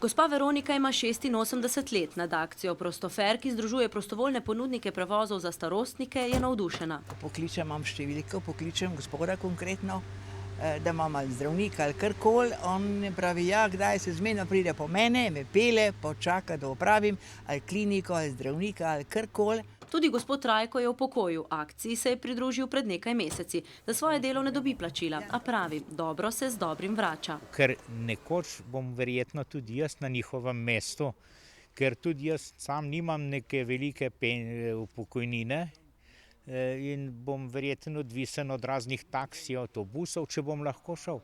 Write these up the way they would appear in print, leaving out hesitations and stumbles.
Gospa Veronika ima 86 let. Nad akcijo Prostofer, ki združuje prostovoljne ponudnike prevozov za starostnike, je navdušena. Pokličem, imam številko, pokličem gospoda konkretno, da imam ali zdravnika ali karkoli. On pravi, ja, kdaj se zmerno pride po mene, me pele, počaka, da opravim ali kliniko, ali zdravnika, ali karkoli. Tudi gospod Trajko je v pokoju. Akciji se je pridružil pred nekaj meseci. Za svoje delo ne dobi plačila, a pravi, dobro se z dobrim vrača. Ker nekoč bom verjetno tudi jaz na njihovem mestu, ker tudi jaz sam nimam neke velike pokojnine in bom verjetno odvisen od raznih taksijev, avtobusov, če bom lahko šel.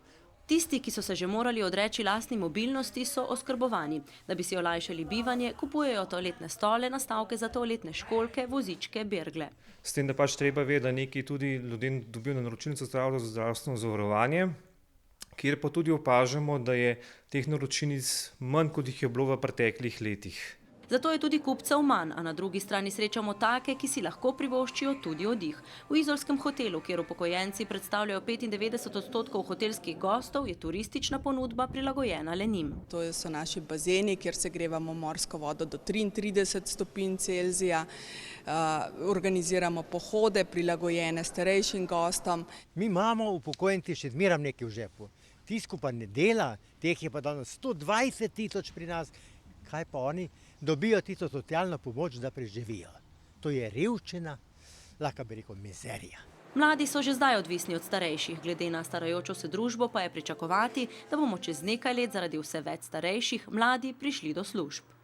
Tisti, ki so se že morali odreči lastni mobilnosti, so oskrbovani. Da bi si olajšali bivanje, kupujejo toaletne stole, nastavke za toaletne školjke, vozičke, bergle. S tem, da pač treba vedeti, da nekaj tudi ljudem dobijo na naročilnico za zdravstveno zavarovanje, kjer pa tudi opažamo, da je teh naročilnic manj, kot jih je bilo v preteklih letih. Zato je tudi kupcev manj, a na drugi strani srečamo take, ki si lahko privoščijo tudi oddih. V izolskem hotelu, kjer upokojenci predstavljajo 95% hotelskih gostov, je turistična ponudba prilagojena le njim. To so naši bazeni, kjer segrevamo morsko vodo do 33 stopinj Celzija. Organiziramo pohode, prilagojene starejšim gostom. Mi imamo upokojenci še zmeraj nekaj v žepu. Tisko pa ne dela, teh je pa danes 120 tisoč pri nas. Kaj pa oni? Dobijo tisto socialno pomoč, da preživijo. To je revščina, lahko bi rekel mizerija. Mladi so že zdaj odvisni od starejših. Glede na starajočo se družbo pa je pričakovati, da bomo čez nekaj let zaradi vse več starejših mladi prišli do služb.